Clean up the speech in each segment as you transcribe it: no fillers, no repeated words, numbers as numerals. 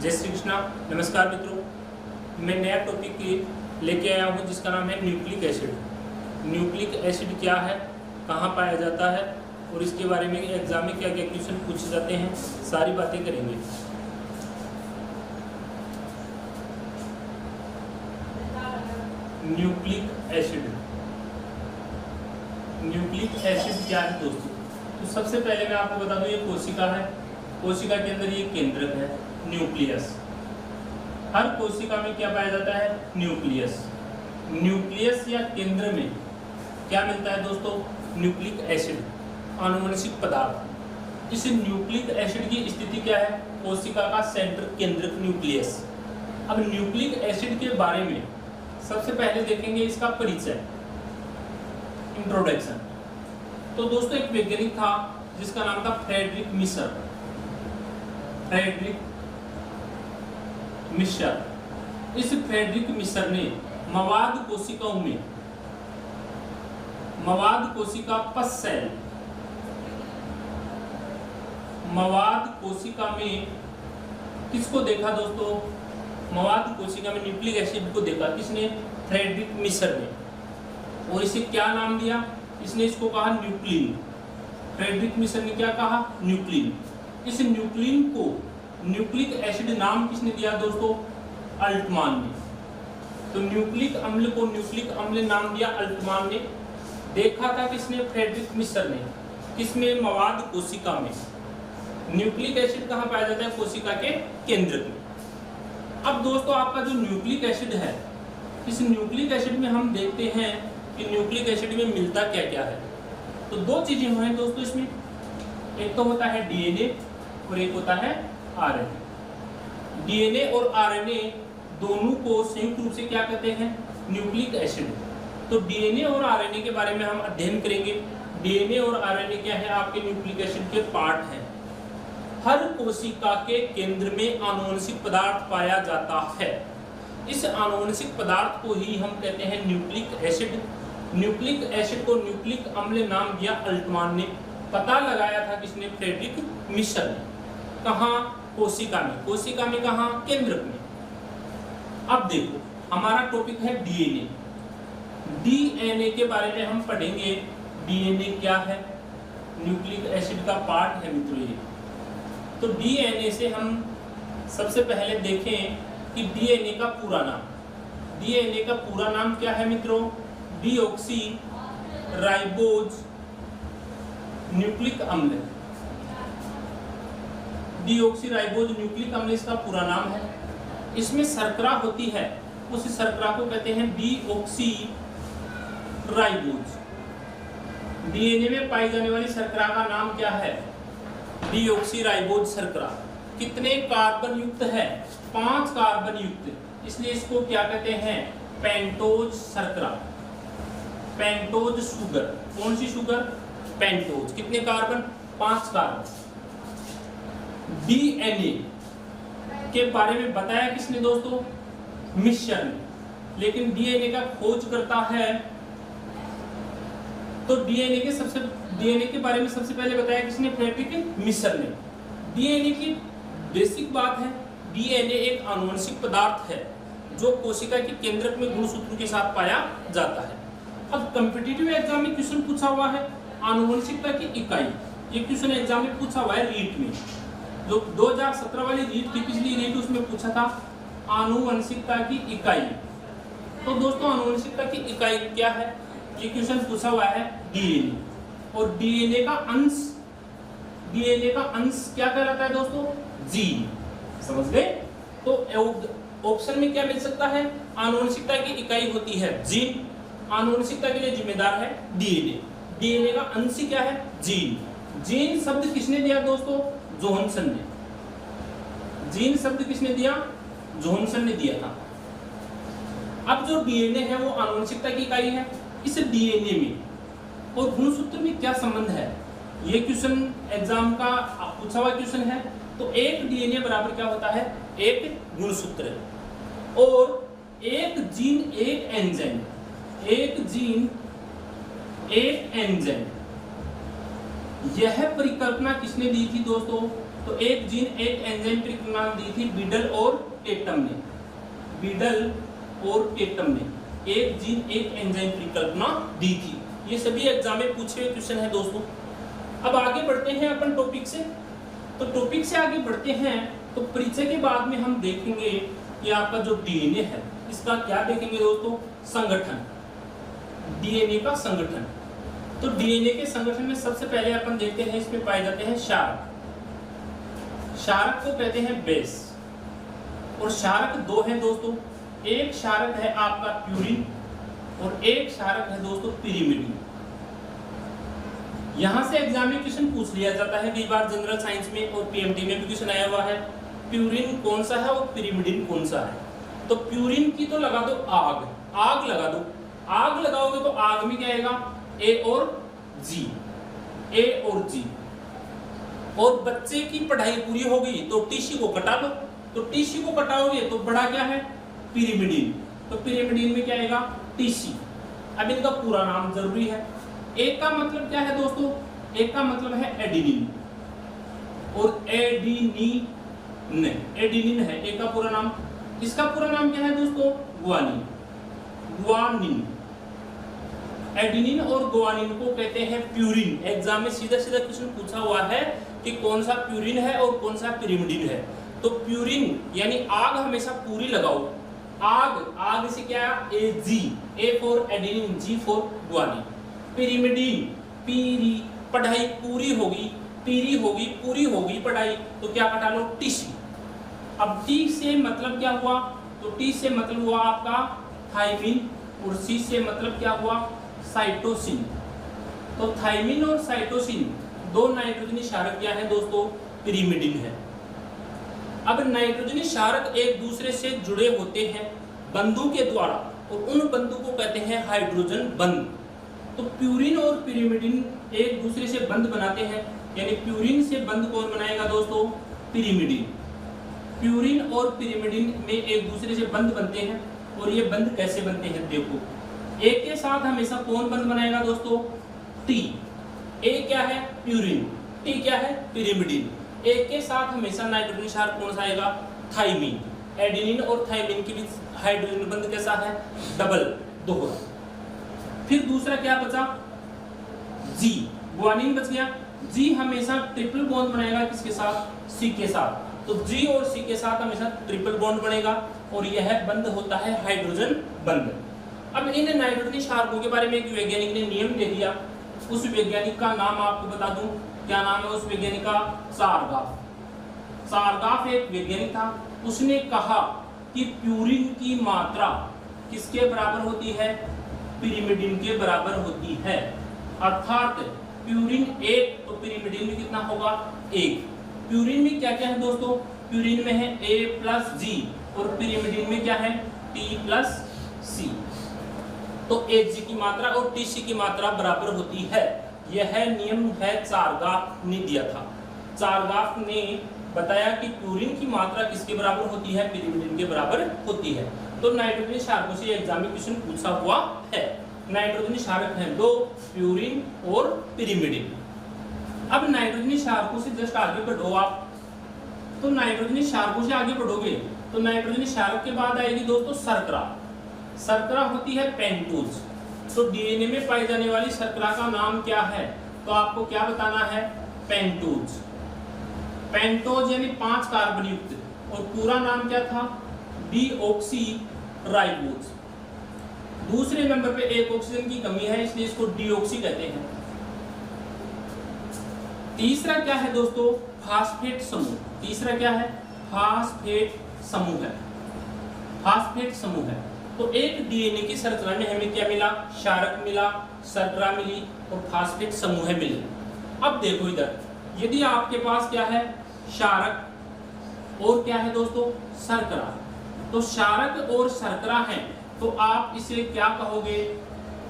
जय श्री कृष्णा। नमस्कार मित्रों, मैं नया टॉपिक लेके आया हूँ जिसका नाम है न्यूक्लिक एसिड। न्यूक्लिक एसिड क्या है, कहाँ पाया जाता है और इसके बारे में एग्जाम में क्या क्या क्वेश्चन पूछे जाते हैं, सारी बातें करेंगे। न्यूक्लिक एसिड, न्यूक्लिक एसिड क्या है दोस्तों? तो सबसे पहले मैं आपको बता दूं, ये कोशिका है। कोशिका के अंदर ये केंद्रक है, न्यूक्लियस। हर कोशिका में क्या पाया जाता है? न्यूक्लियस। न्यूक्लियस या केंद्र में क्या मिलता है दोस्तों? न्यूक्लिक एसिड, आनुवंशिक पदार्थ। इस न्यूक्लिक एसिड की स्थिति क्या है? कोशिका का सेंटर, केंद्रक, न्यूक्लियस। अब न्यूक्लिक एसिड के बारे में सबसे पहले देखेंगे इसका परिचय, इंट्रोडक्शन। तो दोस्तों एक वैज्ञानिक था जिसका नाम था फ्रेडरिक मिशर। Friedrich Miescher. इस फ्रेडरिक मिशर ने मवाद कोशिकाओं में, मवाद कोशिका पस सेल, मवाद कोशिका में किसको देखा दोस्तों? मवाद कोशिका में न्यूक्लिक एसिड को देखा। किसने? फ्रेडरिक मिशर ने। और इसे क्या नाम दिया? इसने इसको कहा न्यूक्लिन। फ्रेडरिक मिशर ने क्या कहा? न्यूक्लिन। इस न्यूक्लिन को न्यूक्लिक एसिड नाम किसने दिया दोस्तों? अल्टमान ने। तो न्यूक्लिक अम्ल को न्यूक्लिक अम्ल नाम दिया अल्टमान ने। देखा था किसने? फ्रेडरिक मिशर ने। किसमें? मवाद कोशिका में। न्यूक्लिक एसिड कहाँ पाया जाता है? कोशिका के केंद्र में। अब दोस्तों आपका जो न्यूक्लिक एसिड है, इस न्यूक्लिक एसिड में हम देखते हैं कि न्यूक्लिक एसिड में मिलता क्या क्या है। तो दो चीजें हैं दोस्तों इसमें, एक तो होता है डीएनए और एक होता है आरएनए। डीएनए और आरएनए दोनों को संयुक्त रूप से क्या कहते हैं? Nucleic acid. तो डीएनए और आरएनए के बारे में हम अध्ययन करेंगे। डीएनए और आरएनए क्या है? आपके न्यूक्लिक एसिड के पार्ट हैं। हर कोशिका के केंद्र में आनुवंशिक पदार्थ पाया जाता है। इस आनुवंशिक पदार्थ को ही हम कहते हैं न्यूक्लिक एसिड। न्यूक्लिक एसिड को न्यूक्लिक अम्ल नाम दिया अल्टमान ने। पता लगाया था किसने? फ्रेडरिक मिशर ने। कहाँ? कोशिका में। कोशिका में कहाँ? केंद्रक में। अब देखो हमारा टॉपिक है डीएनए। डीएनए के बारे में हम पढ़ेंगे। डीएनए क्या है? न्यूक्लिक एसिड का पार्ट है मित्रों ये। तो डीएनए से हम सबसे पहले देखें कि डीएनए का पूरा नाम। डीएनए का पूरा नाम क्या है मित्रों? डीऑक्सी राइबोज न्यूक्लिक अम्ल। डीऑक्सी राइबोज न्यूक्लिक अम्ल इसका पूरा नाम है। इसमें शर्करा होती है, उस शर्करा को कहते हैं डीऑक्सी राइबोज। डीएनए में पाई जाने वाली शर्करा का नाम क्या है? डीऑक्सी राइबोज शर्करा। कितने कार्बन युक्त है? 5 कार्बन युक्त, इसलिए इसको क्या कहते हैं? पेंटोज शर्करा, पेंटोज शुगर। कौन सी शुगर? पेंटोज। कितने कार्बन? 5 कार्बन। डीएनए के बारे में बताया किसने दोस्तों? मिशर ने। लेकिन डीएनए का खोज करता है तो डीएनए के बारे में सबसे पहले बताया किसने? फ्रेडरिक मिशर ने। डीएनए की बेसिक बात है, डीएनए एक आनुवंशिक पदार्थ है जो कोशिका के केंद्रक में गुणसूत्र के साथ पाया जाता है। अब कॉम्पिटिटिव एग्जाम में क्वेश्चन पूछा हुआ है आनुवंशिकता की इकाई। ये क्वेश्चन एग्जाम में पूछा हुआ है रीट में, जो 2017 वाली रीट थी, पिछली रीट, उसमें पूछा था आनुवंशिकता की इकाई। तो दोस्तों आनुवंशिकता की इकाई क्या है? ये क्वेश्चन पूछा हुआ है डीएनए। और डीएनए का अंश, डीएनए का अंश क्या कहलाता है दोस्तों? जीन। समझ गए? तो ऑप्शन में क्या मिल सकता है? आनुवंशिकता की इकाई होती है जीन। आनुवंशिकता के लिए जिम्मेदार है डीएनए। डीएनए का अंश क्या है? जीन। जीन शब्द किसने दिया दोस्तों? जोहानसन ने। जीन शब्द किसने दिया? जोहानसन ने दिया था। अब जो डीएनए है वो आनुवंशिकता की इकाई है। इस डीएनए में और गुणसूत्र में क्या संबंध है? ये क्वेश्चन एग्जाम का पूछा हुआ क्वेश्चन है। तो एक डीएनए बराबर क्या होता है? एक गुणसूत्र। और एक जीन एक एंजाइम, एक जीन एक एंजाइम। यह परिकल्पना किसने दी थी दोस्तों? तो एक जीन एक एंजाइम ट्रिकल दी थी बीडल और टेटम ने, बीडल और टेटम ने एक जीन एक एंजाइम परिकल्पना दी थी। ये सभी एग्जाम में पूछे हुए क्वेश्चन है दोस्तों। अब आगे बढ़ते हैं अपन टॉपिक से। तो टॉपिक से आगे बढ़ते हैं तो परिचय के बाद में हम देखेंगे कि आपका जो डीएनए है इसका क्या देखेंगे दोस्तों, संगठन, डीएनए का संगठन। तो डीएनए के संगठन में सबसे पहले अपन देखते हैं इसमें पाए जाते हैं क्षारक। क्षारक को कहते हैं बेस, और क्षारक दो हैं दोस्तों, एक क्षारक है आपका प्यूरिन और एक क्षारक है दोस्तों पिरिमिडिन। यहां से एग्जाम में क्वेश्चन पूछ लिया जाता है कई बार जनरल साइंस में और पीएमटी में भी क्वेश्चन आया हुआ है, प्यूरिन कौन सा है और पिरिमिडिन कौन सा है। तो प्यूरिन की तो लगा दो आग, आग लगा दो, आग लगाओगे तो आग में क्या आएगा, ए और जी, ए और जी। और बच्चे की पढ़ाई पूरी हो गई तो टीसी को कटा लो, तो टीसी को कटाओगे तो बड़ा क्या है, पिरिमिडिन। तो पिरिमिडिन में क्या आएगा, टीसी। अब इनका पूरा नाम जरूरी है। एक का मतलब क्या है दोस्तों, एक का मतलब है एडिनिन और एडिनिन, एडिनिन है एक का पूरा नाम। इसका पूरा नाम क्या है दोस्तों, गुआनिन, गुआनिन। एडिनिन और गुआनिन को कहते हैं प्यूरिन। एग्जाम में सीधा सीधा क्वेश्चन पूछा हुआ है कि कौन सा प्यूरिन है और कौन सा पिरिमिडिन है। तो प्यूरिन यानी आग हमेशा पूरी लगाओ, आग, आग से क्या है, A G, A for adenine, G for guanine. Pyrimidine, पीरी, पढ़ाई पूरी होगी, पीरी होगी, पूरी होगी पढ़ाई, तो क्या कटा लो, टीसी। अब टी से मतलब क्या हुआ, तो टी से मतलब हुआ आपका थाइमिन और सी से मतलब क्या हुआ, साइटोसिन। तो थाइमिन और साइटोसिन दो नाइट्रोजनी क्षारक क्या है दोस्तों, पिरिमिडिन है। अब नाइट्रोजनी क्षारक एक दूसरे से जुड़े होते हैं बंधु के द्वारा, और उन बंधु को कहते हैं हाइड्रोजन बंध। तो प्यूरिन और पिरिमिडिन एक दूसरे से बंध बनाते हैं, यानी प्यूरिन से बंध कौन बनाएगा दोस्तों, पिरिमिडिन। प्यूरिन और पिरिमिडिन में एक दूसरे से बंध बनते हैं, और ये बंध कैसे बनते हैं देखो। एक के साथ हमेशा कौन बंध बनाएगा दोस्तों, टी। ए क्या है, प्यूरिन, टी क्या है, पिरिमिडिन। एक के साथ हमेशा नाइट्रोजन क्षारक कौन सा आएगा, थाइमिन। एडिनिन और थाइमिन के बीच हाइड्रोजन बंध कैसा है, डबल, दोहरा। फिर दूसरा क्या बचा, जी, गुआनिन बच गया। जी हमेशा ट्रिपल बॉन्ड बनाएगा किसके साथ, सी के साथ। तो जी और सी के साथ हमेशा ट्रिपल बॉन्ड बनेगा, और यह बंध होता है हाइड्रोजन बंध। अब इन नाइट्रोजनी क्षारकों के बारे में एक वैज्ञानिक ने नियम दे दिया। उस वैज्ञानिक का नाम आपको बता दूं, क्या नाम है उस वैज्ञानिक का, सारगाफ। सारगाफ एक वैज्ञानिक था, उसने कहा कि प्यूरिन की मात्रा किसके बराबर होती है, पिरिमिडिन के बराबर होती है। अर्थात प्यूरिन 1 तो पिरिमिडिन में कितना होगा, 1। प्यूरिन में क्या क्या है दोस्तों, प्यूरिन में है A प्लस जी, और पिरिमिडिन में क्या है, T प्लस C। तो Ag की मात्रा और Tc की मात्रा बराबर होती है। यह नियम है सारगाफ ने दिया था। सारगाफ ने बताया कि प्यूरिन की मात्रा किसके बराबर होती है, पिरिमिडिन के बराबर होती है। तो नाइट्रोजनी क्षारकों से एग्जाम में क्वेश्चन पूछा हुआ है। नाइट्रोजनी क्षारक हैं दो, प्यूरिन और पिरिमिडिन। अब नाइट्रोजनी क्षारकों से जस्ट आगे बढ़ो आप, तो नाइट्रोजनी क्षारकों से आगे बढ़ोगे तो नाइट्रोजनी क्षारक के बाद आएगी दोस्तों शर्करा। शर्करा होती है पेंटोज। तो डीएनए में पाई जाने वाली शर्करा का नाम क्या है, तो आपको क्या बताना है, पेंटोज। पेंटोज यानी 5 कार्बन युक्त, और पूरा नाम क्या था, डीऑक्सी राइबोज। दूसरे नंबर पे एक ऑक्सीजन की कमी है, इसलिए इसको डीऑक्सी कहते हैं। तीसरा क्या है दोस्तों, फास्फेट समूह। तीसरा क्या है, फास्फेट समूह है, फास्फेट समूह है। तो एक डीएनए की संरचना में हमें क्या मिला, क्षारक मिला, शर्करा मिली और फास्फेट समूह मिले। अब देखो इधर, यदि आपके पास क्या है, क्षारक और क्या है दोस्तों, शर्करा, तो क्षारक और शर्करा है, तो आप इसे क्या कहोगे।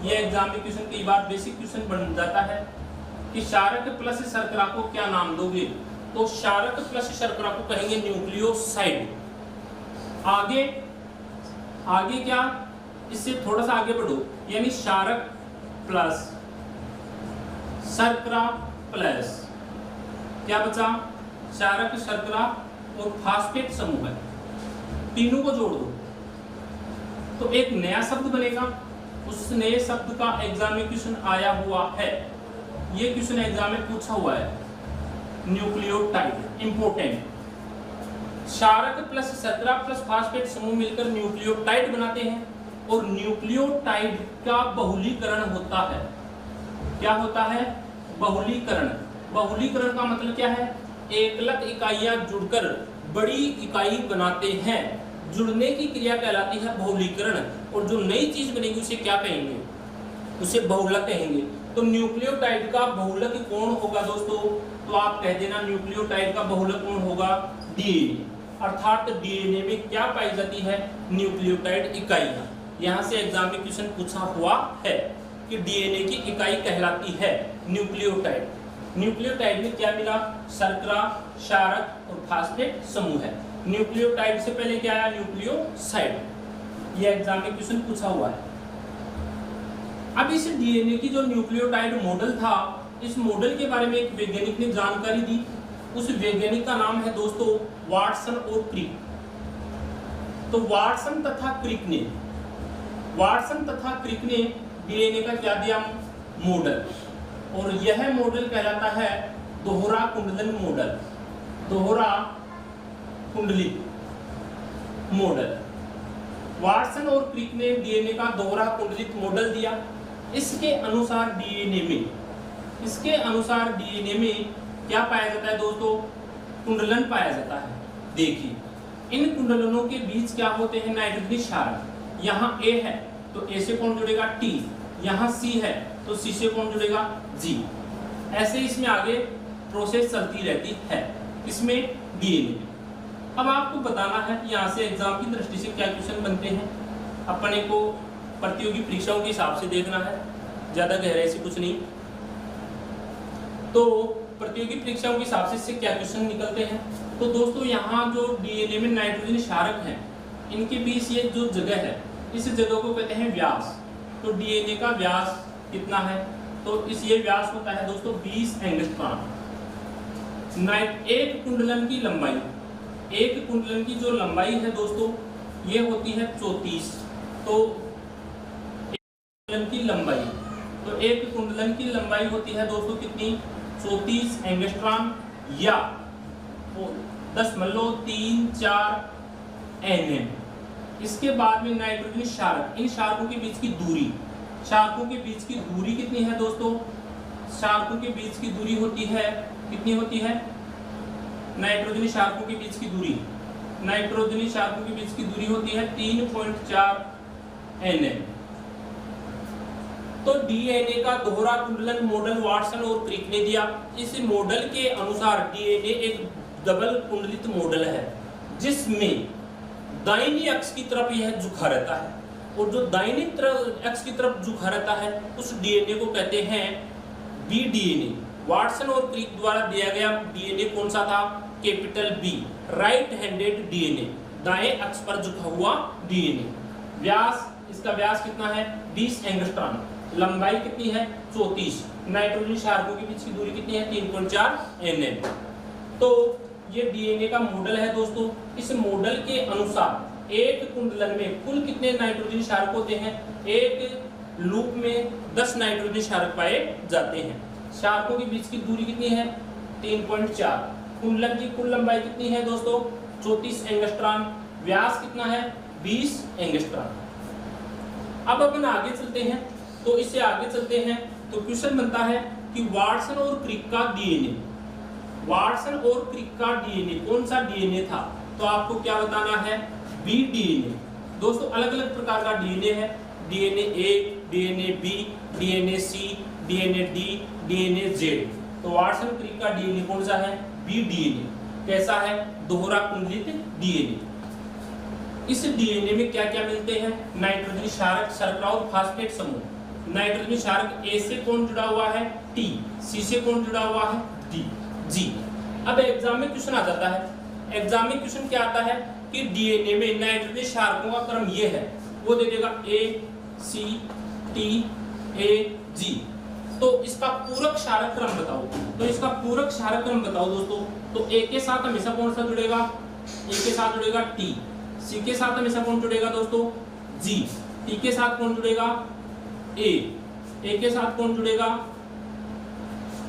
ये एग्जाम में क्वेश्चन कई बार बेसिक क्वेश्चन बन जाता है कि क्षारक प्लस शर्करा को क्या नाम दोगे, तो क्षारक प्लस शर्करा को कहेंगे न्यूक्लियोसाइड। आगे क्या, इससे थोड़ा सा आगे बढ़ो, यानी क्षारक प्लस शर्करा प्लस क्या बचा, क्षारक, शर्करा और फास्फेट समूह है, तीनों को जोड़ दो तो एक नया शब्द बनेगा। उस नए शब्द का एग्जाम में क्वेश्चन आया हुआ है, ये क्वेश्चन एग्जाम में पूछा हुआ है, न्यूक्लियोटाइड इंपोर्टेंट। क्षारक प्लस शर्करा प्लस फास्फेट समूह मिलकर न्यूक्लियोटाइड बनाते हैं और न्यूक्लियोटाइड का बहुलीकरण होता है। क्या होता है? बहुलीकरण। बहुलीकरण का मतलब क्या है? एकलक इकाइयां जुड़कर बड़ी इकाई बनाते हैं, जुड़ने की क्रिया कहलाती है बहुलीकरण। और जो नई चीज बनेगी उसे क्या कहेंगे? उसे बहुलक कहेंगे। तो न्यूक्लियोटाइड का बहुलक कौन होगा दोस्तों? तो आप कह देना न्यूक्लियोटाइड का बहुलक कौन होगा? डीएनए। अर्थात डीएनए में क्या पाई जाती है? न्यूक्लियोटाइड इकाइयां। यहाँ से एग्जाम में क्वेश्चन पूछा हुआ है कि डीएनए की इकाई कहलाती है न्यूक्लियोटाइड। न्यूक्लियोटाइड में क्या मिला? शर्करा, क्षारक और फास्फेट समूह है। न्यूक्लियोटाइड से पहले क्या आया? न्यूक्लियोसाइड। ये एग्जाम में क्वेश्चन पूछा हुआ है। अब इस डीएनए की जो न्यूक्लियोटाइड मॉडल था, इस मॉडल के बारे में एक वैज्ञानिक ने जानकारी दी। उस वैज्ञानिक का नाम है दोस्तों वाटसन और क्रिक। तो वाटसन तथा क्रिक ने डीएनए का क्या दिया? मॉडल। और यह मॉडल कहलाता है दोहरा कुंडलन मॉडल। दोहरा कुंडलित मॉडल। वाटसन और क्रिक ने डीएनए का दोहरा कुंडलित मॉडल दिया। इसके अनुसार डीएनए में क्या पाया जाता है दोस्तों? कुंडलन पाया जाता है। देखिए, इन कुंडलनों के बीच क्या होते हैं? नाइट्रोजनी क्षारक। यहाँ ए है तो ए से कौन जुड़ेगा? टी। यहाँ सी है तो सी से कौन जुड़ेगा? जी। ऐसे इसमें आगे प्रोसेस चलती रहती है, इसमें डीएनए में। अब आपको बताना है यहाँ से एग्जाम की दृष्टि से क्या क्वेश्चन बनते हैं। अपने को प्रतियोगी परीक्षाओं के हिसाब से देखना है, ज्यादा गहराई से कुछ नहीं। तो प्रतियोगी परीक्षाओं के हिसाब से इससे क्या क्वेश्चन निकलते हैं। तो दोस्तों यहाँ जो डीएनए में नाइट्रोजन क्षारक हैं, इनके बीच ये जो जगह है, इस जगह को कहते हैं व्यास। तो डीएनए का व्यास कितना है? तो इस ये व्यास होता है दोस्तों 20 एंगस्ट्रॉम। एक कुंडलन की लंबाई, एक कुंडलन की जो लंबाई है दोस्तों, ये होती है 34। तो एक कुंडलन की लंबाई होती है दोस्तों कितनी? 34 एंगस्ट्रॉम या 10.34 nm। इसके बाद में नाइट्रोजन क्षारक, इन क्षारकों के बीच की दूरी, कितनी है दोस्तों? क्षारकों के बीच की दूरी होती है, कितनी होती है? नाइट्रोजन क्षारकों के बीच की दूरी होती है 3.4 nm। तो डीएनए का दोहरा कुंडलन मॉडल वाटसन और क्रिक ने दिया। इस मॉडल के अनुसार डीएनए एक डबल कुंडलित मॉडल है, जिसमें दाहिनी अक्ष की तरफ यह झुका रहता है, और जो दाहिनी अक्ष की तरफ झुका रहता है उस डीएनए को कहते हैं बी डीएनए। वाटसन और क्रिक द्वारा दिया गया डीएनए कौन सा था? Capital B, right handed DNA, दाएं अक्ष पर झुका हुआ डीएनए। व्यास, इसका व्यास कितना है? 20 एंगस्ट्रॉम। लंबाई कितनी है? 34। नाइट्रोजन क्षारकों के बीच की दूरी कितनी है? 3.4 nm। तो ये डीएनए का मॉडल है दोस्तों। इस मॉडल के अनुसार एक कुंडलन में कुल कितने नाइट्रोजन क्षारक होते हैं? एक लूप में 10 नाइट्रोजन क्षारक पाए जाते हैं। क्षारकों के बीच की दूरी कितनी है? 3.4। कुंडलन की कुल लंबाई कितनी है दोस्तों? 34 एंगस्ट्रॉम। व्यास कितना है? 20 एंगस्ट्रॉम। अब अपन आगे चलते हैं, तो इससे आगे चलते हैं तो क्वेश्चन बनता है कि वाटसन और क्रिक का डीएनए, कौन सा डीएनए था? तो आपको क्या बताना है? B DNA. दोस्तों अलग अलग प्रकार का डीएनए है, DNA A, DNA B, DNA C, DNA D, DNA Z. तो वाटसन क्रिक का डीएनए कौन सा है? B DNA. कैसा है? दोहरा कुंडलित डीएनए। इस डीएनए में क्या क्या मिलते हैं? नाइट्रोजन क्षारक, शर्करा और फास्फेट समूह। नाइट्रोजन क्षारक ए से कौन जुड़ा हुआ है? टी। सी से कौन जुड़ा हुआ है? डी, जी। अब एग्जाम में क्वेश्चन आ जाता है, एग्जाम में क्वेश्चन क्या आता है कि डीएनए में नाइट्रोजन क्षारकों का क्रम ये है, वो दे देगा ए सी टी ए जी। तो इसका पूरक क्षारक क्रम बताओ। तो इसका पूरक क्षारक क्रम बताओ दोस्तों। तो ए के साथ हमेशा कौन सा जुड़ेगा? ए के साथ जुड़ेगा टी। सी के साथ हमेशा कौन जुड़ेगा दोस्तों? जी। टी के साथ कौन जुड़ेगा? ए। ए के साथ कौन जुड़ेगा?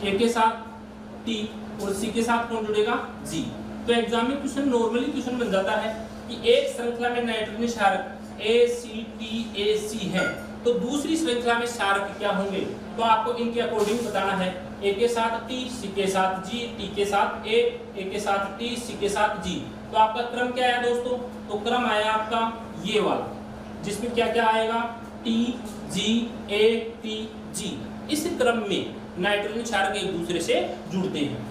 ए के साथ टी और सी के साथ कौन जुड़ेगा? जी। तो एग्जाम में क्वेश्चन नॉर्मली क्वेश्चन बन जाता है कि एक श्रृंखला में नाइट्रोजन क्षारक ACTAC है, तो दूसरी श्रृंखला में क्षारक क्या होंगे? तो आपको इनके अकॉर्डिंग बताना है। ए के साथ टी, सी के साथ जी, टी के साथ ए के साथ टी, सी के साथ जी। तो आपका क्रम क्या आया दोस्तों? तो क्रम आया आपका ये वाला, जिसमें क्या क्या आएगा? टी, जी, ए, टी, जी। इस क्रम में नाइट्रोजन क्षारक एक दूसरे से जुड़ते हैं।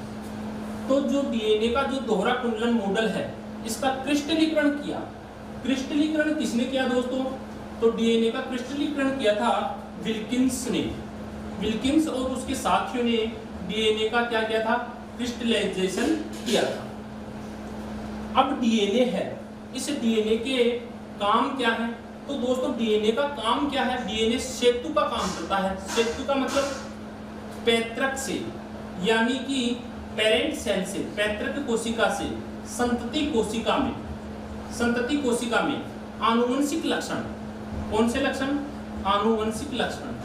तो जो डीएनए का जो दोहरा कुंडलन मॉडल है, इसका क्रिस्टलीकरण किया। क्रिस्टलीकरण किसने किया दोस्तों? तो डीएनए का क्रिस्टलीकरण किया था विल्किंस ने। विल्किंस और उसके साथियों ने डीएनए का क्या किया था? क्रिस्टलाइजेशन किया था। अब डीएनए है, इस डीएनए के काम क्या है? तो दोस्तों डीएनए का काम क्या है? डीएनए सेतु का काम करता है। सेतु का मतलब पैतृक से, यानी कि पेरेंट सेल से, पैतृक कोशिका से संतति कोशिका में, संतति कोशिका में आनुवंशिक लक्षण, कौन से लक्षण? आनुवंशिक लक्षण।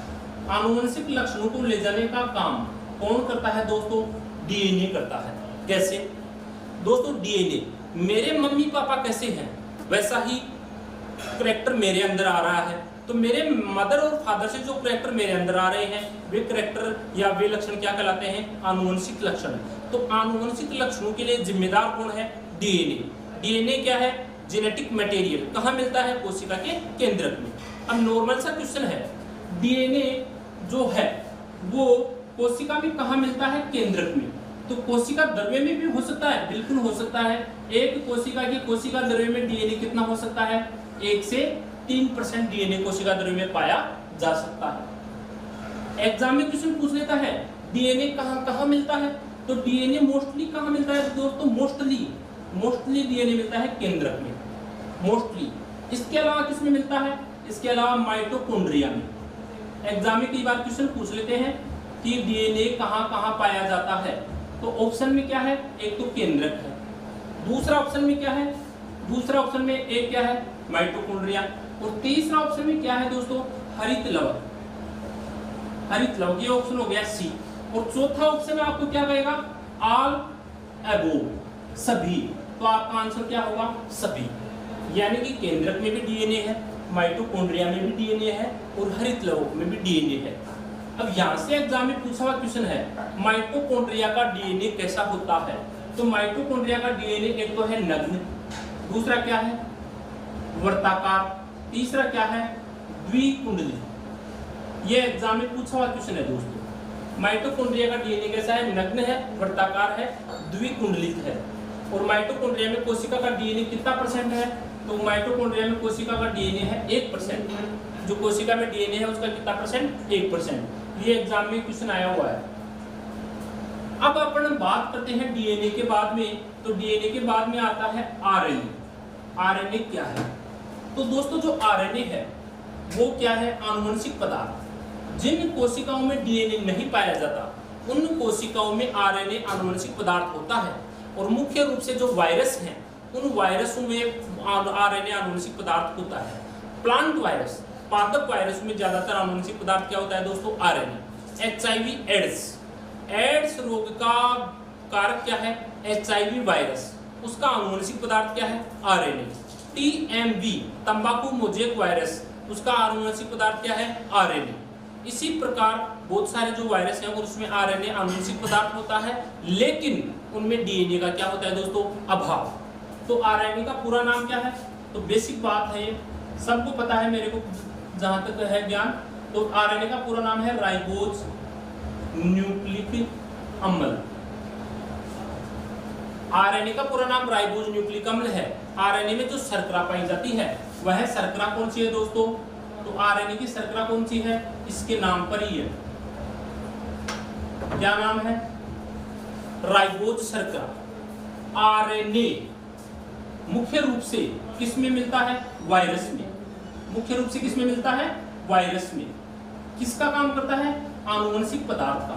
आनुवंशिक लक्षणों को ले जाने का काम कौन करता है दोस्तों? डीएनए करता है। कैसे दोस्तों? डीएनए मेरे मम्मी पापा कैसे हैं वैसा ही करैक्टर मेरे अंदर आ रहा है। तो मेरे मदर और फादर से जो करैक्टर मेरे अंदर आ रहे हैं, वे करैक्टर या वे लक्षण क्या कहलाते हैं? आनुवंशिक लक्षण। तो आनुवंशिक लक्षणों के लिए जिम्मेदार कौन है? डीएनए। डीएनए क्या है? Genetic material. कहाँ मिलता है? कोशिका के केंद्रक में। अब नॉर्मल सा क्वेश्चन है, डीएनए जो है वो कोशिका में कहाँ मिलता है? केंद्रक में। तो कोशिका द्रव्य में भी हो सकता है, बिल्कुल हो सकता है। एक कोशिका की कोशिका द्रव्य में डीएनए कितना हो सकता है? 1 से 3% डीएनए कोशिका द्रव्य में पाया जा सकता है। एग्जाम में क्वेश्चन पूछ लेता है डीएनए कहाँ कहाँ मिलता है? तो डीएनए मोस्टली कहाँ मिलता है दोस्तों? मोस्टली डीएनए मिलता है केंद्रक में, मोस्टली। इसके अलावा किसमें मिलता है? इसके अलावा माइटोकॉन्ड्रिया में। एग्जाम में कई बार क्वेश्चन पूछ लेते हैं कि डीएनए कहाँ कहाँ पाया जाता है। तो ऑप्शन में क्या है? एक तो केंद्रक है, दूसरा ऑप्शन में क्या है? दूसरा ऑप्शन में एक क्या है? माइटोकॉन्ड्रिया। और तीसरा ऑप्शन में क्या है दोस्तों? हरित लवक। हरित लवक, ये ऑप्शन हो गया सी। और चौथा ऑप्शन में आपको क्या कहेगा? ऑल अबोव, सभी। तो आपका आंसर क्या होगा? सभी। यानी कि केंद्रक में भी डीएनए है, माइटोकॉन्ड्रिया में भी डीएनए है और हरित लवक में भी डीएनए है। अब यहाँ से एग्जाम में पूछा हुआ क्वेश्चन है, माइटोकॉन्ड्रिया का डीएनए कैसा होता है? तो माइटोकॉन्ड्रिया का डीएनए एक तो है नग्न, दूसरा क्या है? वर्ताकार, तीसरा क्या है? द्विकुंडली। ये एग्जाम में पूछा हुआ क्वेश्चन है दोस्तों। माइटोकॉन्ड्रिया का डीएनए कैसा है? नग्न है, वर्ताकार है, द्विकुंडलित है। और माइटोकॉन्ड्रिया में कोशिका का डीएनए कितना परसेंट है? तो माइटोकॉन्ड्रिया में कोशिका का डीएनए है 1%। जो कोशिका में डीएनए है उसका कितना परसेंट? 1%। ये एग्जाम में क्वेश्चन आया हुआ है। अब अपन बात करते हैं डीएनए के बाद में। तो डीएनए के बाद में आता है आरएनए। आरएनए क्या है? तो दोस्तों जो आरएनए है वो क्या है? आनुवंशिक पदार्थ। जिन कोशिकाओं में डीएनए नहीं पाया जाता उन कोशिकाओं में आरएनए आनुवंशिक पदार्थ होता है। और मुख्य रूप से जो वायरस हैं उन वायरसों में आरएनए आनुवंशिक पदार्थ होता है। प्लांट वायरस, पादप वायरस में ज्यादातर आनुवंशिक पदार्थ क्या होता है दोस्तों? आरएनए। एचआईवी एड्स रोग का कारक क्या है? एचआईवी वायरस, उसका आनुवंशिक पदार्थ क्या है? आरएनए। टीएमवी तंबाकू मोजेक वायरस, उसका आनुवंशिक पदार्थ क्या है? आरएनए। इसी प्रकार बहुत सारे जो वायरस हैं और उसमें आरएनए आनुवंशिक पदार्थ होता है, लेकिन उनमें डीएनए का क्या होता है दोस्तों? अभाव। तो आरएनए का पूरा नाम क्या है? तो बेसिक बात है, सबको पता है, मेरे को जहां तक है ज्ञान। तो आरएनए का पूरा नाम है राइबोज न्यूक्लिक अम्ल। आरएनए का पूरा नाम राइबोज न्यूक्लिक अम्ल है। आरएनए में जो शर्करा पाई जाती है वह शर्करा कौन सी है दोस्तों? तो आरएनए की शर्करा कौन सी है? इसके नाम पर ही है। क्या नाम है? राइबोज शर्करा। आरएनए मुख्य रूप से किस में मिलता है? वायरस में। मुख्य रूप से किस में मिलता है? वायरस में। किसका काम करता है? आनुवंशिक पदार्थ का।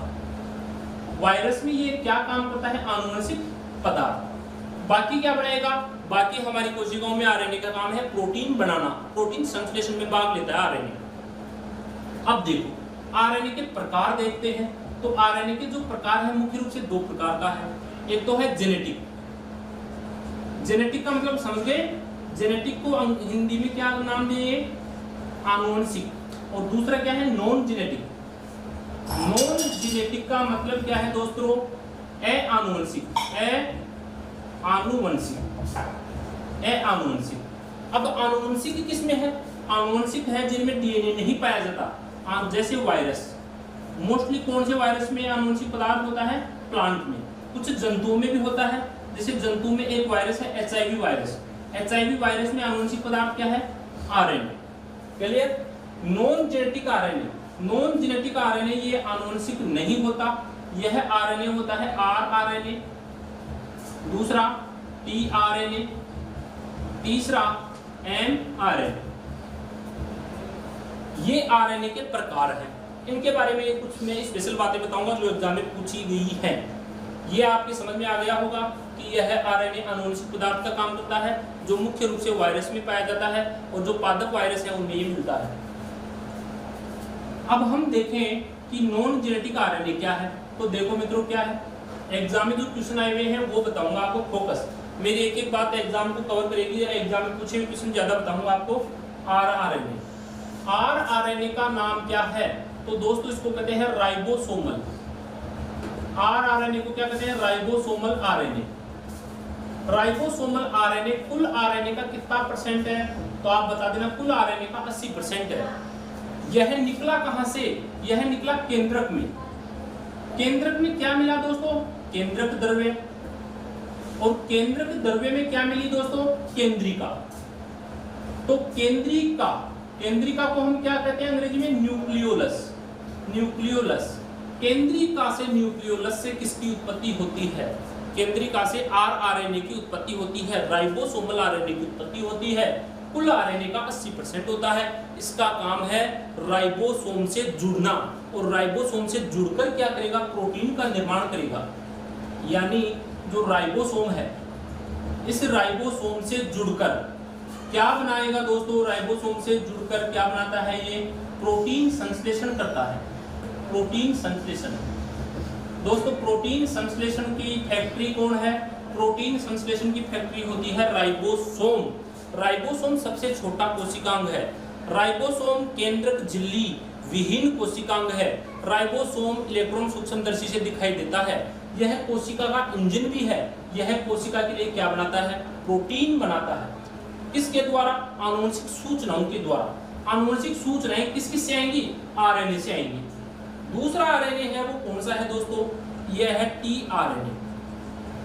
वायरस में ये क्या काम करता है? आनुवंशिक पदार्थ। बाकी क्या बनाएगा? बाकी हमारी कोशिकाओं में आरएनए का काम है प्रोटीन बनाना, प्रोटीन संश्लेषण में भाग लेता है आरएनए। अब देखो आरएनए के प्रकार देखते हैं। तो आरएनए के जो प्रकार है मुख्य रूप से दो प्रकार का है। एक तो है जेनेटिक। जेनेटिक का मतलब समझ गए? जेनेटिक को हिंदी में क्या नाम दिए? आनुवंशिक। और दूसरा क्या है? Non genetic. नॉन जेनेटिक का मतलब क्या है दोस्तों? आनुवंशिक। आनुवंशिक। अब आनुवंशिक किसमें है? आनुवंशिक है जिनमें डीएनए नहीं पाया जाता, जैसे वायरस। मोस्टली कौन से वायरस में आनुवंशिक पदार्थ होता है? प्लांट में। कुछ जंतुओं में भी होता है, जैसे जंतु में एक वायरस है HIV वायरस। HIV वायरस में आनुवंशिक पदार्थ क्या है? RNA. Clear? Non genetic RNA, non genetic RNA ये आनुवंशिक नहीं होता। यह आरएनए होता है rRNA, दूसरा tRNA, तीसरा mRNA। ये आरएनए के प्रकार हैं। इनके बारे में कुछ मैं स्पेशल बातें बताऊंगा जो एग्जाम में पूछी गई है। ये आपके समझ में आ गया होगा कि यह आरएनए आनुवंशिक पदार्थ का काम करता है जो मुख्य रूप से वायरस में पाया जाता है और जो पादप वायरस है उनमें ये मिलता है। अब हम देखें कि नॉन जेनेटिक आरएनए क्या है। तो देखो मित्रों क्या है, एग्जाम में जो क्वेश्चन आए हुए हैं वो बताऊंगा आपको। फोकस मेरी एक एक बात एग्जाम को कवर करेगी। एग्जाम में पूछे हुए क्वेश्चन ज्यादा बताऊंगा आपको। rRNA, rRNA का नाम क्या है? तो दोस्तों इसको कहते हैं राइबोसोमल। rRNA को क्या कहते हैं? Ribosomal RNA. राइबोसोमल आरएनए कुल आरएनए का कितना परसेंट है? तो आप बता देना। कुल आरएनए का 80% है। यह निकला कहां से? यह निकला केंद्रक में। केंद्रक में क्या मिला दोस्तों? केंद्रक द्रव्य। और केंद्रक द्रव्य में क्या मिली दोस्तों? केंद्रिका। तो केंद्रिका, केंद्रिका को हम क्या कहते हैं अंग्रेजी में? न्यूक्लियोलस। न्यूक्लियोलस। केंद्रिका से, न्यूक्लियोलस से किसकी उत्पत्ति होती है? केंद्रिका से rRNA की उत्पत्ति होती है, राइबोसोमल आरएनए की उत्पत्ति होती है। कुल आरएनए का 80% होता है। इसका काम है राइबोसोम से जुड़ना, और राइबोसोम से जुड़कर क्या करेगा? प्रोटीन का निर्माण करेगा। यानी जो राइबोसोम है, इस राइबोसोम से जुड़कर क्या बनाएगा दोस्तों? राइबोसोम से जुड़कर क्या बनाता है? ये प्रोटीन संश्लेषण करता है। प्रोटीन संश्लेषण दोस्तों, प्रोटीन संश्लेषण की फैक्ट्री कौन है? प्रोटीन संश्लेषण की फैक्ट्री होती है राइबोसोम। राइबोसोम सबसे छोटा कोशिकांग है। राइबोसोम केंद्रक झिल्ली विहीन कोशिकांग है। राइबोसोम इलेक्ट्रॉन सूक्ष्मदर्शी से दिखाई देता है। यह कोशिका का इंजन भी है। यह कोशिका के लिए क्या बनाता है? प्रोटीन बनाता है। किसके द्वारा? आनुवंशिक सूचनाओं के द्वारा। आनुवंशिक सूचनाएं किस किस से आएंगी? आरएनए से आएंगी। दूसरा आरएनए है वो कौन सा है दोस्तों? यह है tRNA।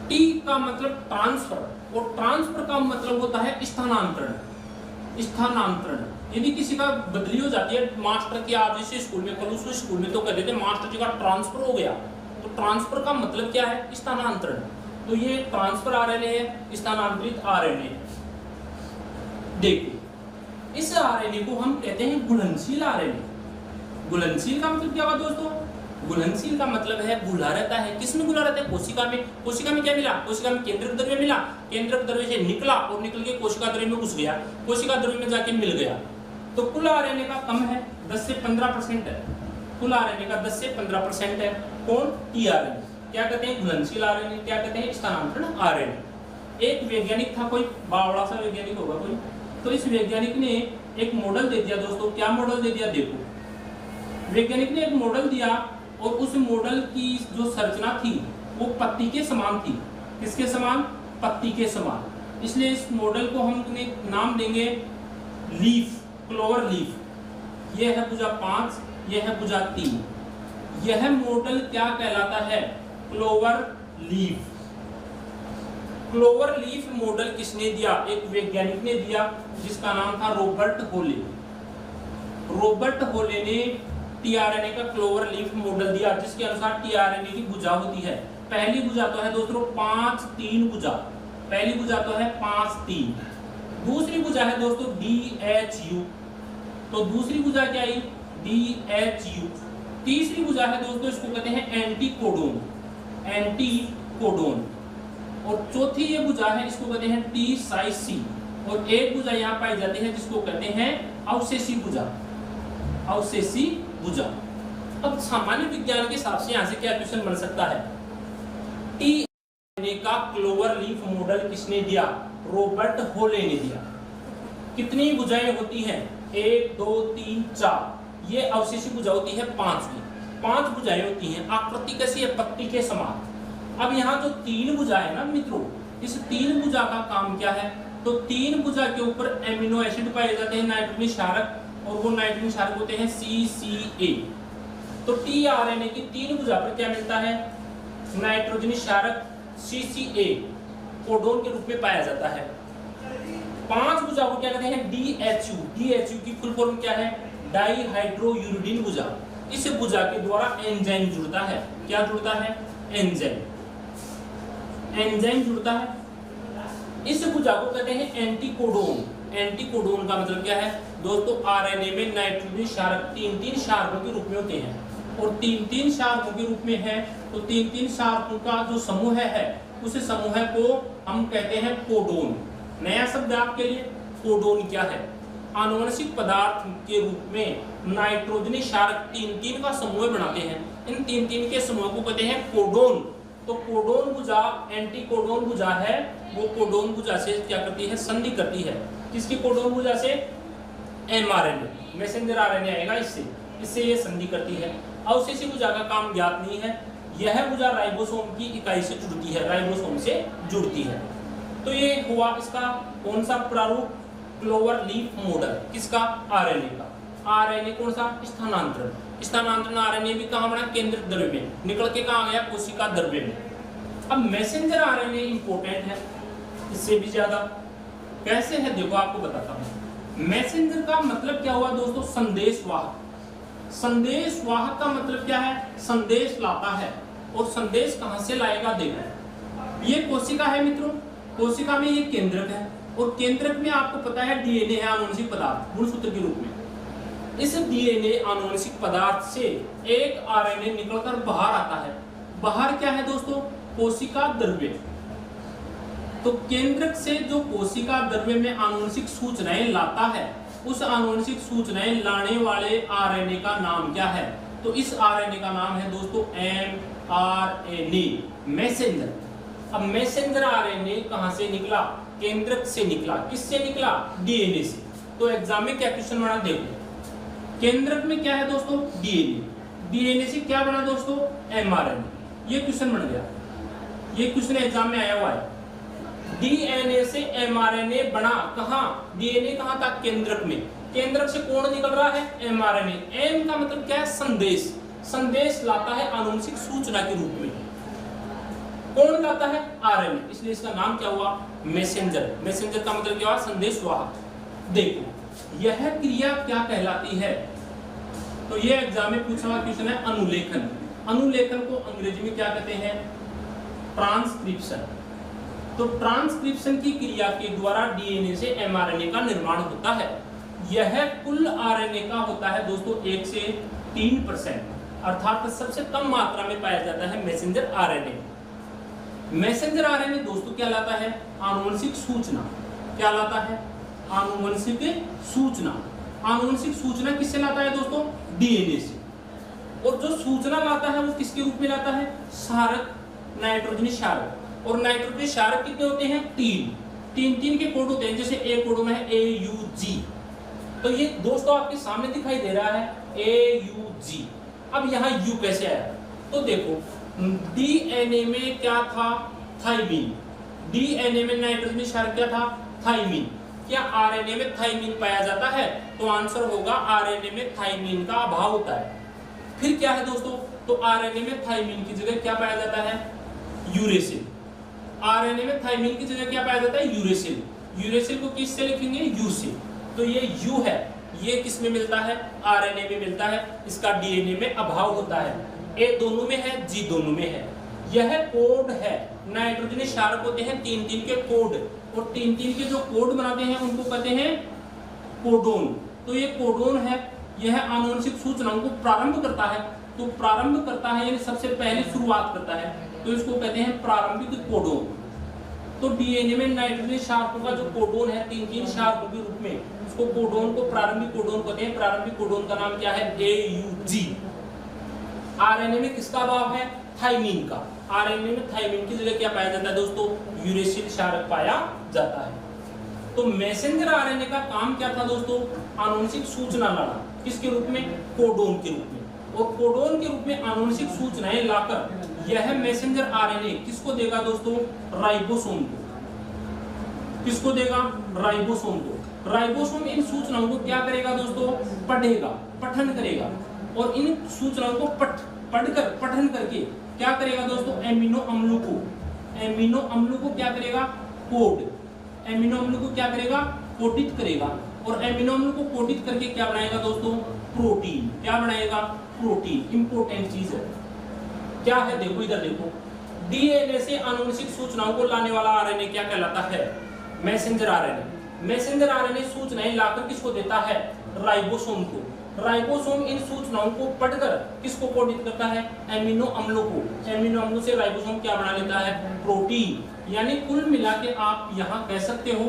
टी का मतलब ट्रांसफर, और ट्रांसफर का मतलब होता है स्थानांतरण। स्थानांतरण यदि किसी का बदली हो जाती है, मास्टर की आज इस स्कूल में, कल उस स्कूल में, तो कह देते मास्टर जी का ट्रांसफर हो गया। तो ट्रांसफर का मतलब क्या है? स्थानांतरण। तो ये ट्रांसफर आरएनए है, स्थानांतरित आरएनए है। देखो इस आरएनए को हम कहते हैं घुलनशील आरएनए। घुलनशील का मतलब क्या हुआ दोस्तों? घुलनशील का मतलब है घुला रहता है। किसमें घुला रहता है? कोशिका में। कोशिका में क्या मिला? कोशिका में केंद्रक द्रव्य मिला। केंद्रक द्रव्य से निकला और निकल के कोशिका द्रव्य में घुस गया। कोशिका द्रव्य में जाके मिल गया। तो कुल आरएनए का कम है, 10 से 15% है। कुल आरएनए का 10 से 15% है। कौन? tRNA। क्या कहते हैं? घुलनशील आरएनए। क्या कहते हैं? स्थानांतरण आरएनए। एक वैज्ञानिक था, कोई बावड़ा सा वैज्ञानिक होगा कोई, तो इस वैज्ञानिक ने एक मॉडल दे दिया दोस्तों। क्या मॉडल दे दिया? देखो वैज्ञानिक ने एक मॉडल दिया और उस मॉडल की जो संरचना थी वो पत्ती के समान थी। किसके समान? पत्ती के समान। इसलिए इस मॉडल को हम नाम देंगे लीफ, क्लोवर लीफ। यह है भुजा 5, यह है भुजा 3। यह मॉडल क्या कहलाता है? Clover leaf. Clover leaf model किसने दिया? एक वैज्ञानिक ने दिया जिसका नाम था रॉबर्ट होले। रॉबर्ट होले ने tRNA का क्लोवर लीफ मॉडल दिया, जिसके अनुसार tRNA की भुजा होती है। पहली भुजा तो है दोस्तों 5-3 भुजा। पहली भुजा तो है 5-3। दूसरी भुजा है दोस्तों DHU। तो दूसरी भुजा क्या आई? DHU। तीसरी भुजा है दोस्तों, इसको कहते हैं एंटीकोडोन, एंटीकोडोन। और चौथी ये भुजा है, इसको कहते हैं टी साइज सी। और एक भुजा यहाँ पाई जाती है जिसको कहते हैं अवशेषी भुजा, अवशेषी भुजा। अब सामान्य विज्ञान के हिसाब से यहाँ से क्या क्वेश्चन बन सकता है? टी का क्लोवर लीफ मॉडल किसने दिया? रॉबर्ट होले ने दिया। कितनी भुजाएं होती हैं? 1 2 3 4। ये अवशेषी भुजा होती है 5वीं। 5 भुजाएं होती हैं। आकृति कैसी है? पत्ती के समान। अब यहाँ जो 3 भुजा है ना मित्रों, इस 3 भुजा का काम क्या है? तो 3 भुजा के ऊपर एमिनो एसिड पाए जाते हैं, नाइट्रोजन क्षारक, और वो नाइट्रोजन क्षारक होते हैं CCA। तो tRNA की 3 भुजा पर क्या मिलता है? नाइट्रोजन क्षारक CCA कोडोन के रूप में पाया जाता है। 5 भुजा को क्या कहते हैं? DHU। DHU की फुल फॉर्म क्या है? डाईहाइड्रोयूरिडीन भुजा। इस भुजा के द्वारा एंजाइम जुड़ता है। क्या जुड़ता है? एंजाइम, एंजाइम जुड़ता है। इस भुजा को कहते हैं एंटीकोडोन। एंटीकोडोन का मतलब क्या है दोस्तों? आरएनए में नाइट्रोजन क्षारक 3-3 क्षारकों के रूप में होते हैं, और 3-3 क्षारकों के रूप में है, तो 3-3 क्षारकों का जो समूह है उस समूह को हम कहते हैं कोडोन। नया शब्द आपके लिए, कोडोन क्या है? आनुवंशिक पदार्थ के रूप में नाइट्रोजन क्षारक 3-3 का समूह बनाते हैं। इन 3-3 के समूह को कहते हैं कोडोन। तो कोडोन भुजा, एंटीकोडोन भुजा है, वो कोडोन भुजा से क्या करती है? संधि करती है। किसकी कोडोन भुजा से? mRNA, मैसेंजर आरएनए आएगा इससे ये संधि करती है। अवशेषी भुजा का काम ज्ञात नहीं है। यह भुजा राइबोसोम की इकाई से जुड़ती है, राइबोसोम से जुड़ती है। तो ये हुआ इसका कौन सा प्रारूप? Clover leaf model. किसका? आरएनए का। आरएनए कौन सा? स्थानांतरण। स्थानांतरण आरएनए भी कहाँ बना? केंद्रक द्रव्य में, निकल के कहाँ गया? कोशिका द्रव्य में। अब मैसेंजर आरएनए इंपॉर्टेंट है इससे भी ज्यादा। कैसे है देखो, आपको बताता हूँ। मैसेंजर का मतलब क्या हुआ दोस्तों? संदेशवाहक। संदेशवाहक का मतलब क्या है? संदेश लाता है। और संदेश कहां से लाएगा? देखो, ये कोशिका है मित्रों, कोशिका में ये केंद्रक है, और केंद्रक में आपको पता है डीएनए है, आनुवंशिक पदार्थ, गुणसूत्र के रूप में। इस डीएनए आनुवंशिक पदार्थ से एक आरएनए निकलकर बाहर आता है। बाहर क्या है दोस्तों? कोशिका द्रव्य। तो केंद्रक से जो कोशिका द्रव्य में आनुवंशिक सूचनाएं लाता है, उस आनुवंशिक सूचनाएं लाने वाले आरएनए का नाम क्या है? तो इस आरएनए का नाम है दोस्तों mRNA, मैसेंजर। अब मैसेंजर आरएनए कहां से निकला? केंद्रक से निकला। किससे निकला? डीएनए से। तो एग्जाम में क्या क्वेश्चन बना देखो, केंद्रक में क्या है दोस्तों? डीएनए। डीएनए से क्या बना दोस्तों? mRNA। ये क्वेश्चन बन गया, ये क्वेश्चन एग्जाम में आया हुआ है। डीएनए से एमआरएनए बना। कहां? डीएनए कहां था? केंद्रक में। केंद्रक से कौन निकल रहा है? एमआरएनए। एम का मतलब क्या है? संदेश। संदेश लाता है आनुवंशिक सूचना के रूप में। कौन लाता है? आरएनए। इसलिए इसका नाम क्या हुआ? मैसेंजर। मैसेंजर का मतलब क्या हुआ? संदेशवाहक। देखो यह क्रिया क्या कहलाती है? तो ये एग्जाम में पूछा हुआ क्वेश्चन है अनुलेखन। अनुलेखन को अंग्रेजी में क्या कहते हैं? ट्रांसक्रिप्शन। तो ट्रांसक्रिप्शन की क्रिया के द्वारा डीएनए से एमआरएनए का निर्माण होता है। यह कुल आरएनए का होता है दोस्तों 1 से 3%, अर्थात सबसे कम मात्रा में पाया जाता है मैसेंजर आरएनए। मैसेंजर आरएनए दोस्तों क्या लाता है? आनुवंशिक सूचना। क्या लाता है? आनुवंशिक सूचना। आनुवंशिक सूचना किससे लाता है दोस्तों? डीएनए से। और जो सूचना लाता है वो किसके रूप में लाता है? क्षारक, नाइट्रोजन क्षारक। और नाइट्रोजन क्षारक कितने होते हैं? 3 के कोड होते हैं। जैसे ए कोड में है AUG, तो ये दोस्तों आपके सामने दिखाई दे रहा है AUG। अब यहाँ U कैसे आया? तो देखो डीएनए में क्या था? थाइमिन। डीएनए में नाइट्रोजन क्षारक क्या था? थाइमिन। क्या आरएनए में थाइमिन पाया जाता है? तो आंसर होगा आरएनए में थाइमिन का अभाव होता है। फिर क्या है दोस्तों? तो आरएनए में थाइमिन की जगह क्या पाया जाता है? यूरेसिल। आरएनए में थाइमिन की जगह क्या पाया जाता है? यूरेसिल। यूरेसिल को किससे लिखेंगे? यू से। तो ये यू है, ये किस में मिलता है? आरएनए में मिलता है। इसका डीएनए में अभाव होता है। ए दोनों में है, जी दोनों में है। यह कोड है। नाइट्रोजन क्षारक होते हैं 3 के कोड, और 3 के जो कोड बनाते हैं उनको कहते हैं कोडोन। तो ये कोडोन है, यह आनुवंशिक सूचनाओं को प्रारंभ करता है। तो प्रारंभ करता है यानी सबसे पहले शुरुआत करता है, तो इसको कहते हैं प्रारंभिक कोडोन। तो डीएनए में नाइट्रोजन शार्कों का जो कोडोन है 3 शार्कों के रूप में, उसको कोडोन को प्रारंभिक कोडोन कहते हैं। प्रारंभिक कोडोन का नाम क्या है? AUG। आरएनए में किसका अभाव है? थाइमिन का। आरएनए में थाइमिन की जगह क्या पाया जाता है दोस्तों? यूरेसिल क्षारक पाया जाता है। तो मैसेंजर आरएनए का काम क्या था दोस्तों? आनुवंशिक सूचना लाना। किसके रूप में? कोडोन के रूप में। और कोडोन के रूप में आनुवंशिक सूचनाएं लाकर यह मैसेंजर आरएनए किसको देगा दोस्तों? राइबोसोम को। किसको देगा? राइबोसोम को। राइबोसोम इन सूचनाओं को क्या करेगा दोस्तों? पढ़ेगा, पठन करेगा। और इन सूचनाओं को पढ़कर पठन करके क्या करेगा दोस्तों? एमिनो अम्लों को क्या करेगा? कोड। एमिनो अम्लों को क्या करेगा? कोडित करेगा। और एमिनो अम्लों को कोडित करके क्या बनाएगा दोस्तों? प्रोटीन। क्या बनाएगा? प्रोटीन। इंपॉर्टेंट चीज है। क्या है? देखो इधर देखो, डीएनए से आनुवंशिक सूचनाओं को लाने वाला आरएनए क्या कहलाता है? Messenger RNA. मैसेंजर आरएनए सूचनाएं लाकर किसको देता है? राइबोसोम को। राइबोसोम इन सूचनाओं को पढ़कर किसको कोडित करता है? एमिनो अम्लों को। एमिनो अम्लों से राइबोसोम क्या बना लेता है? प्रोटीन। यानी कुल मिला के आप यहाँ कह सकते हो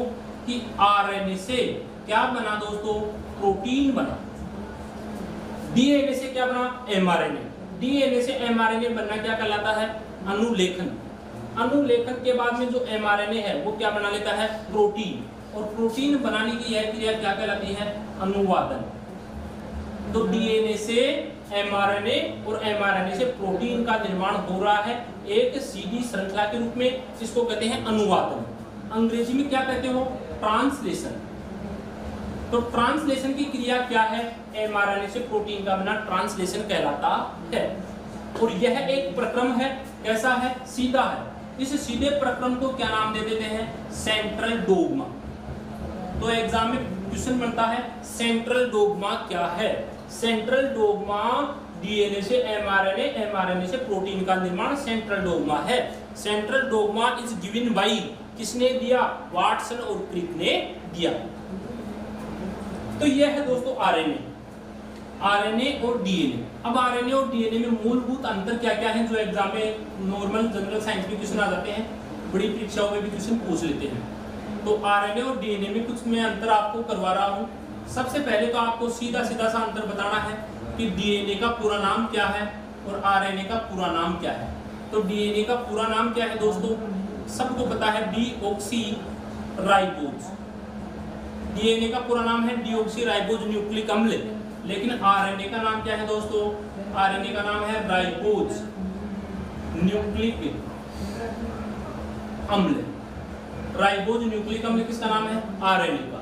कि आरएनए से क्या बना दोस्तों? प्रोटीन बना। डीएनए से क्या बना? एमआरएनए। डीएनए से एमआरएनए बनना क्या कहलाता है? अनुलेखन। अनुलेखन के बाद में जो एमआरएनए है वो क्या बना लेता है? प्रोटीन। और प्रोटीन बनाने की यह क्रिया क्या कहलाती है? अनुवादन। तो डीएनए से एमआरएनए और एमआरएनए से प्रोटीन का निर्माण हो रहा है एक सीधी श्रृंखला के रूप में, जिसको कहते हैं अनुवादन। अंग्रेजी में क्या कहते हो? ट्रांसलेशन। तो ट्रांसलेशन की क्रिया क्या है? एमआरएनए से प्रोटीन का बना ट्रांसलेशन कहलाता है। और यह एक प्रक्रम है। कैसा है? सीधा है। इस सीधे प्रक्रम को क्या नाम दे देते हैं? Central dogma. तो एग्जाम में क्वेश्चन बनता है सेंट्रल डोग्मा क्या है? सेंट्रल डोग्मा डीएनए से एमआरएनए, एमआरएनए से प्रोटीन का निर्माण सेंट्रल डोग्मा है। Central dogma is given by, किसने दिया? वाटसन और क्रिक ने दिया। तो यह है दोस्तों आरएनए, आरएनए और डीएनए। अब आरएनए और डीएनए में मूलभूत अंतर क्या क्या है, जो एग्जाम में नॉर्मल जनरल साइंस में क्वेश्चन आ जाते हैं, बड़ी परीक्षाओं में भी क्वेश्चन पूछ लेते हैं। तो आरएनए और डीएनए में कुछ मैं अंतर आपको करवा रहा हूँ। सबसे पहले तो आपको सीधा सीधा सा अंतर बताना है कि डीएनए का पूरा नाम क्या है और आरएनए का पूरा नाम क्या है। तो डीएनए का पूरा नाम क्या है दोस्तों? सबको पता है, डीऑक्सी राइबोज। डीएनए का पूरा नाम है डीऑक्सी राइबोज न्यूक्लिक अम्ल। लेकिन आरएनए का नाम क्या है दोस्तों? आरएनए का नाम है राइबोज न्यूक्लिक अम्ल। राइबोज न्यूक्लिक अम्ल किसका नाम है? आरएनए का।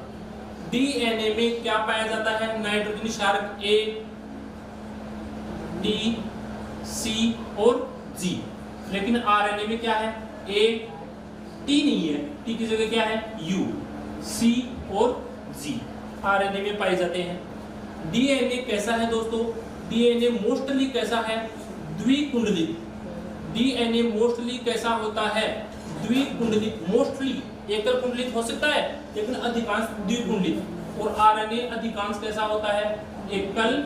डीएनए में क्या पाया जाता है? नाइट्रोजन क्षारक A, D, C और G। लेकिन आरएनए में क्या है? A, T नहीं है, T की जगह क्या है? U, C और G आरएनए में पाए जाते हैं। डीएनए कैसा है दोस्तों? डीएनए मोस्टली कैसा है? द्विकुंडलित। डीएनए मोस्टली कैसा होता है? द्विकुंडलित। मोस्टली एकल कुंडलित हो सकता है, लेकिन अधिकांश द्विकुंडलित। और आरएनए अधिकांश कैसा होता है? एकल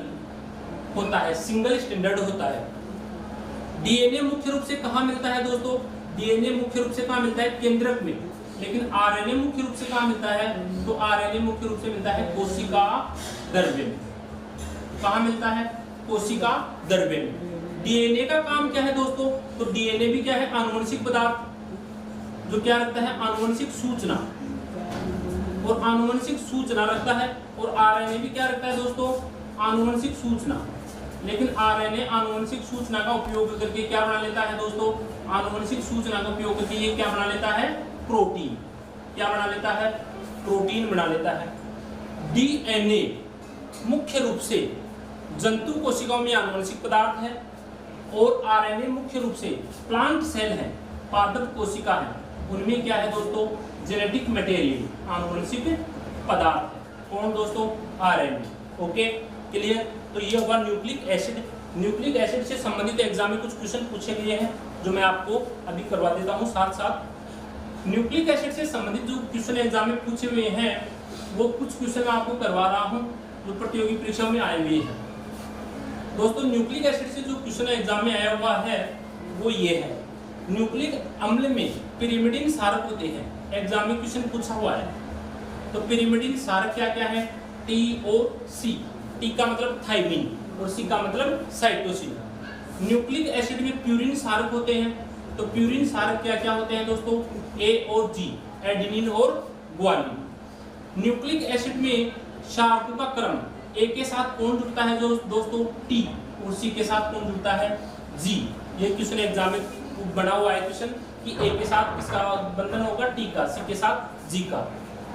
होता है, सिंगल स्टैंडर्ड होता है। डीएनए मुख्य रूप से कहाँ मिलता है दोस्तों? डीएनए मुख्य रूप से कहाँ मिलता है? केंद्रक में। लेकिन आरएनए मुख्य रूप से कहाँ मिलता है? तो आरएनए मुख्य रूप से मिलता है कोशिका द्रव्य में। कहाँ मिलता है? कोशिका द्रव्य में। डीएनए का काम क्या है दोस्तों? तो डीएनए भी क्या है? आनुवंशिक पदार्थ जो क्या रखता है? आनुवंशिक सूचना। और आनुवंशिक सूचना रखता है। और आरएनए भी क्या रखता है दोस्तों? आनुवंशिक सूचना। लेकिन आरएनए आनुवंशिक सूचना का उपयोग करके क्या बना लेता है दोस्तों? आनुवंशिक सूचना का उपयोग करके ये क्या बना लेता है? प्रोटीन। क्या बना लेता है? प्रोटीन बना लेता है। डीएनए मुख्य रूप से जंतु कोशिकाओं में आनुवंशिक पदार्थ है और आरएनए मुख्य रूप से प्लांट सेल है, पादप कोशिका है, उनमें क्या है दोस्तों? जेनेटिक मटेरियल, आनुवंशिक पदार्थ है। कौन दोस्तों? आरएनए। Okay, clear? तो ये होगा न्यूक्लिक एसिड। न्यूक्लिक एसिड से संबंधित एग्जाम में कुछ क्वेश्चन पूछे गए हैं जो मैं आपको अभी करवा देता हूँ साथ साथ। न्यूक्लिक एसिड से संबंधित जो क्वेश्चन एग्जाम में पूछे हुए हैं वो कुछ क्वेश्चन मैं आपको करवा रहा हूँ जो प्रतियोगी परीक्षाओं में आए हुए हैं। दोस्तों न्यूक्लिक एसिड से जो क्वेश्चन एग्जाम में आया हुआ है वो ये है, न्यूक्लिक अम्ल में पिरिमिडीन क्षारक होते हैं। एग्जाम में क्वेश्चन पूछा हुआ है। तो पिरिमिडीन क्षारक क्या क्या है? TOC, T का मतलब थाइमिन और C का मतलब साइटोसिन। न्यूक्लिक एसिड में प्यूरिन क्षारक होते हैं। तो प्यूरिन क्षारक क्या क्या होते हैं दोस्तों? A और G, एडेनिन और ग्वानिन। न्यूक्लिक एसिड में क्षारकों का क्रम A के साथ कौन जुड़ता है दोस्तों? T, और C के साथ कौन जुड़ता है? G। ये क्वेश्चन एग्जाम में बना हुआ है क्वेश्चन कि A के साथ किसका बंधन होगा? T का, C के साथ G का।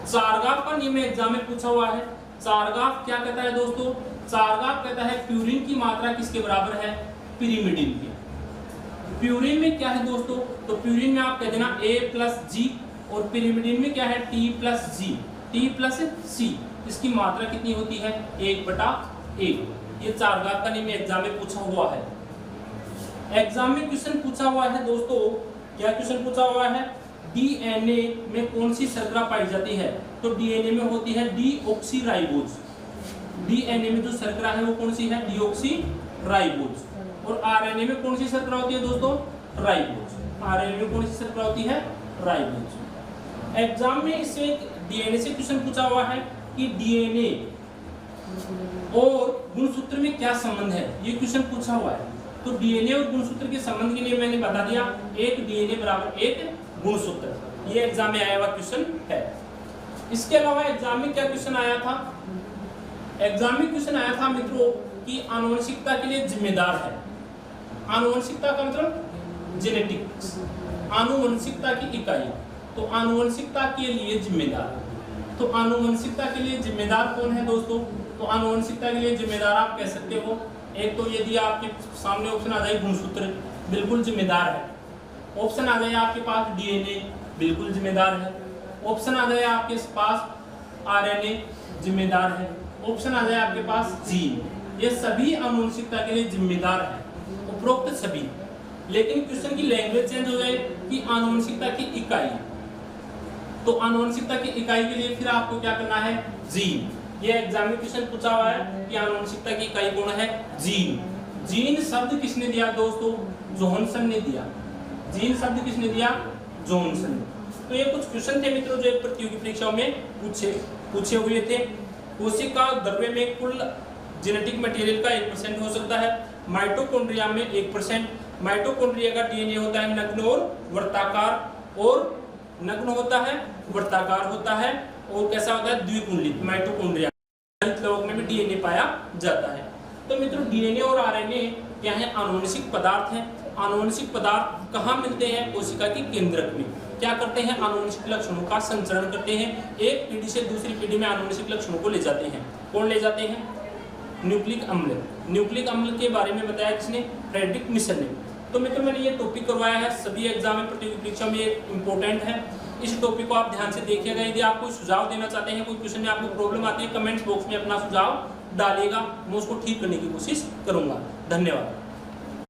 चारगाफ का नियम एग्जाम में पूछा हुआ है। चारगाफ क्या कहता है दोस्तों? चारगाफ कहता है प्यूरिन की मात्रा किसके बराबर है? पिरिमिडीन की। प्यूरिन में क्या है दोस्तों? तो प्यूरिन में आप कह देना A प्लस G, और पिरिमिडीन में क्या है? T plus G, T plus C। इसकी मात्रा कितनी होती है? 1/1। ये चारगाफ का नियम एग्जाम में पूछा हुआ है। एग्जाम में क्वेश्चन पूछा हुआ है दोस्तों, क्या क्वेश्चन पूछा हुआ है? डीएनए में कौन सी शर्करा पाई जाती है? तो डीएनए में होती है डीऑक्सीराइबोज। डीएनए में जो शर्करा है वो कौन सी है? डीऑक्सीराइबोज। और आरएनए में कौन सी शर्करा होती है दोस्तों? राइबोज। आरएनए में कौन सी शर्करा होती है? राइबोज। एग्जाम में इससे डीएनए से क्वेश्चन पूछा हुआ है कि डीएनए और गुणसूत्र में क्या संबंध है? ये क्वेश्चन पूछा हुआ है। तो डीएनए और गुणसूत्र के संबंध के लिए मैंने बता दिया, एक डीएनए बराबर एक गुणसूत्र। ये एग्जाम में आया हुआ क्वेश्चन है। इसके अलावा एग्जाम में क्या क्वेश्चन आया था? एग्जाम में क्वेश्चन आया था मित्रों कि आनुवंशिकता के लिए जिम्मेदार है। आनुवंशिकता का मतलब जेनेटिक्स, आनुवंशिकता की इकाई। तो आनुवंशिकता के लिए जिम्मेदार, तो आनुवंशिकता के लिए जिम्मेदार कौन है दोस्तों? तो आनुवंशिकता के लिए जिम्मेदार आप कह सकते हो, एक तो यदि आपके सामने ऑप्शन आ जाए गुणसूत्र, बिल्कुल जिम्मेदार है। ऑप्शन आ जाए आपके पास डीएनए, बिल्कुल जिम्मेदार है। ऑप्शन आ जाए आपके पास आरएनए, जिम्मेदार है। ऑप्शन आ जाए आपके पास जीन, ये सभी आनुवंशिकता के लिए जिम्मेदार है, उपरोक्त सभी। लेकिन क्वेश्चन की लैंग्वेज चेंज हो जाए कि आनुवंशिकता की इकाई। तो आनुवंशिकता की इकाई के लिए फिर आपको क्या करना है? जीन। ये एग्जाम में क्वेश्चन पूछा हुआ है कि आनुवंशिकता की इकाई कौन है? जीन। जीन शब्द किसने दिया दोस्तों? जॉनसन ने दिया। जीन शब्द किसने दिया? जॉनसन ने। तो ये कुछ क्वेश्चन थे मित्रों जो प्रतियोगी परीक्षाओं में पूछे हुए थे। कोशिका द्रव्य में कुल जेनेटिक मटेरियल का 1% हो सकता है। माइटोकॉन्ड्रिया में 1%। माइटोकॉन्ड्रिया का डीएनए होता है नग्न और वर्ताकार, और नग्न होता है, वर्ताकार होता है, और कैसा होता है? द्विकुंडलित। माइटोकॉन्ड्रिया लोगों में भी डीएनए पाया जाता है। तो मित्रों डीएनए और आरएनए क्या है? आनुवंशिक पदार्थ हैं। आनुवंशिक पदार्थ कहाँ मिलते हैं? कोशिका के केंद्रक में। क्या करते हैं? आनुवंशिक लक्षणों का संचरण करते हैं, एक पीढ़ी से दूसरी पीढ़ी में आनुवंशिक लक्षणों को ले जाते हैं। कौन ले जाते हैं? न्यूक्लिक अम्ल। न्यूक्लिक अम्ल के बारे में बताया किसने? फ्रेडरिक मिशर ने। तो मित्रों मैंने ये टॉपिक करवाया है, सभी एग्जाम में प्रतियोगी परीक्षा में इम्पोर्टेंट है। इस टॉपिक को आप ध्यान से देखिएगा। यदि आप कोई सुझाव देना चाहते हैं, कोई क्वेश्चन में आपको प्रॉब्लम आती है, कमेंट्स बॉक्स में अपना सुझाव डालिएगा, मैं उसको ठीक करने की कोशिश करूंगा। धन्यवाद।